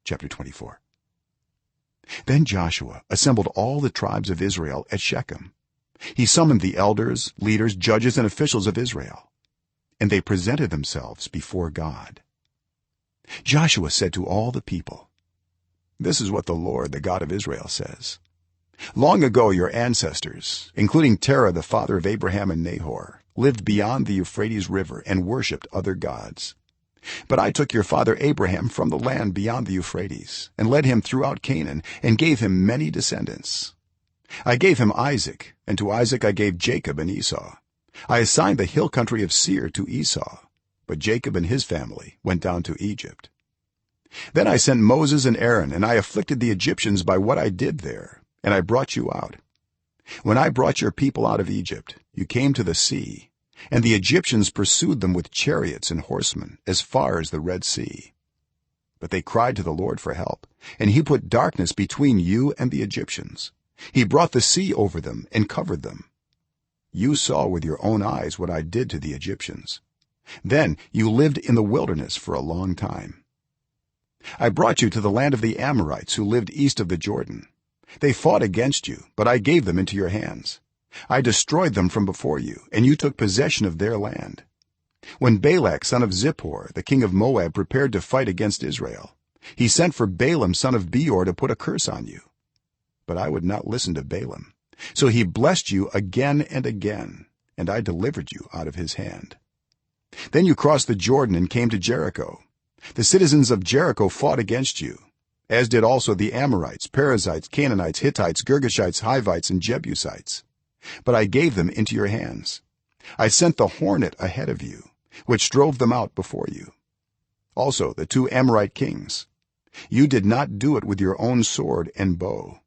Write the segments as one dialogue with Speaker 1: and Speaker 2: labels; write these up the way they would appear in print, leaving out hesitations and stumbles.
Speaker 1: chapter 24. Then Joshua assembled all the tribes of Israel at Shechem. He summoned the elders, leaders, judges, and officials of Israel, and they presented themselves before God. Joshua said to all the people, "This is what the Lord, the God of Israel, says. Long ago your ancestors, including Terah the father of Abraham and Nahor, lived beyond the Euphrates River and worshipped other gods. But I took your father Abraham from the land beyond the Euphrates and led him throughout Canaan and gave him many descendants. I gave him Isaac, and to Isaac I gave Jacob and Esau. I assigned the hill country of Seir to Esau, but Jacob and his family went down to Egypt. Then I sent Moses and Aaron, and I afflicted the Egyptians by what I did there, and I brought you out. When I brought your people out of Egypt, you came to the sea, and the Egyptians pursued them with chariots and horsemen as far as the Red Sea. But they cried to the Lord for help, and he put darkness between you and the Egyptians. He brought the sea over them and covered them. You saw with your own eyes what I did to the Egyptians. Then you lived in the wilderness for a long time. I brought you to the land of the Amorites who lived east of the Jordan. They fought against you, but I gave them into your hands. I destroyed them from before you, and you took possession of their land. When Balak son of Zippor, the king of Moab, prepared to fight against Israel, he sent for Balaam son of Beor to put a curse on you. But I would not listen to Balaam, so he blessed you again and again, and I delivered you out of his hand. Then you crossed the Jordan and came to Jericho. The citizens of Jericho fought against you, as did also the Amorites, Perizzites, Canaanites, Hittites, Girgashites, Hivites, and Jebusites. But I gave them into your hands. I sent the hornet ahead of you, which drove them out before you. Also the 2 Amorite kings. You did not do it with your own sword and bow.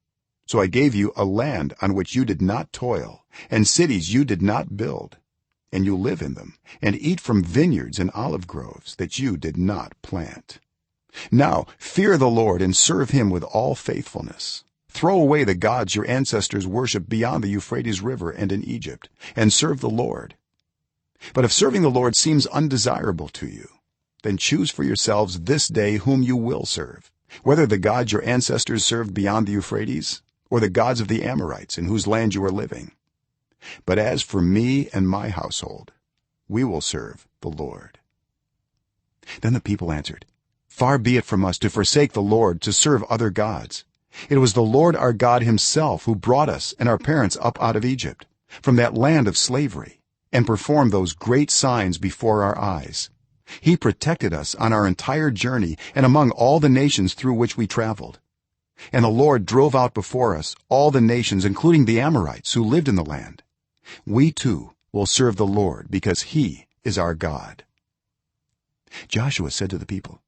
Speaker 1: So I gave you a land on which you did not toil, and cities you did not build, and you live in them and eat from vineyards and olive groves that you did not plant. Now fear the Lord and serve him with all faithfulness. Throw away the gods your ancestors worshipped beyond the Euphrates River and in Egypt, and serve the Lord. But if serving the Lord seems undesirable to you, then choose for yourselves this day whom you will serve, whether the gods your ancestors served beyond the Euphrates or the gods of the Amorites in whose land you are living. But as for me and my household, we will serve the Lord." Then the people answered, "Far be it from us to forsake the Lord to serve other gods. It was the Lord our God himself who brought us and our parents up out of Egypt, from that land of slavery, and performed those great signs before our eyes. He protected us on our entire journey and among all the nations through which we traveled. And the Lord drove out before us all the nations, including the Amorites who lived in the land. We too will serve the Lord because he is our God." Joshua said to the people,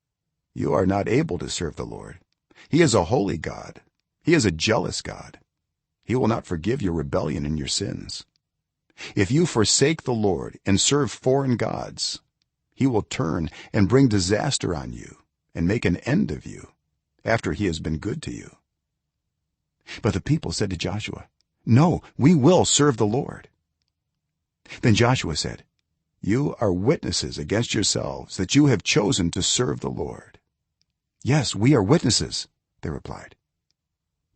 Speaker 1: "You are not able to serve the Lord. He is a holy God. He is a jealous God. He will not forgive your rebellion and your sins. If you forsake the Lord and serve foreign gods, he will turn and bring disaster on you and make an end of you after he has been good to you." But the people said to Joshua, "No, we will serve the Lord." Then Joshua said, "You are witnesses against yourselves that you have chosen to serve the Lord." "Yes, we are witnesses," they replied.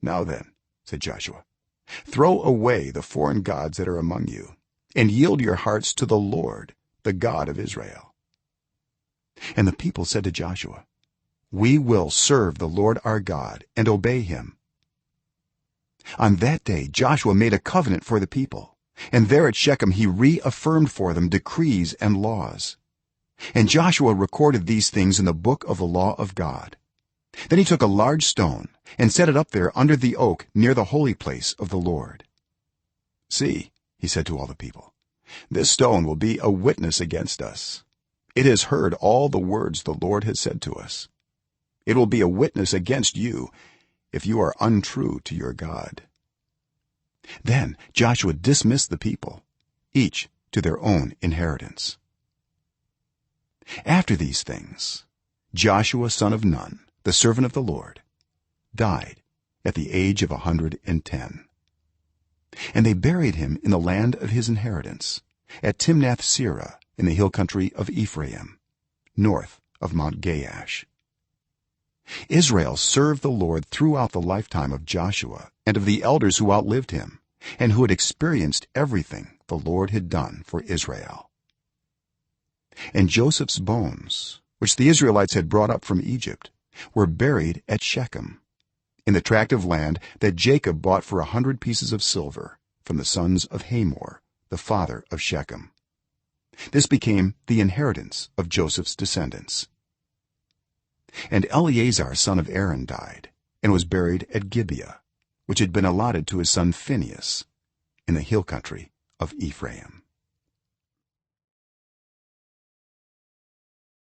Speaker 1: "Now then," said Joshua, "throw away the foreign gods that are among you and yield your hearts to the Lord, the God of Israel." And the people said to Joshua, "We will serve the Lord our God and obey him." On that day Joshua made a covenant for the people, and there at Shechem he reaffirmed for them decrees and laws. And Joshua recorded these things in the book of the law of God. Then he took a large stone and set it up there under the oak near the holy place of the Lord. "See," he said to all the people, "this stone will be a witness against us. It has heard all the words the Lord has said to us. It will be a witness against you if you are untrue to your God." Then Joshua dismissed the people, each to their own inheritance. After these things, Joshua son of Nun, the servant of the Lord, died at the age of 110. And they buried him in the land of his inheritance, at Timnath-serah in the hill country of Ephraim, north of Mount Gaash. israel served the lord throughout the lifetime of joshua and of the elders who outlived him and who had experienced everything the lord had done for israel. And joseph's bones, which the israelites had brought up from egypt, were buried at Shechem, in the tract of land that jacob bought for 100 pieces of silver from the sons of Hamor, the father of Shechem. This became the inheritance of joseph's descendants. And Eleazar son of Aaron died and was buried at Gibeah, which had been allotted to his son Phinehas, in the hill country of Ephraim.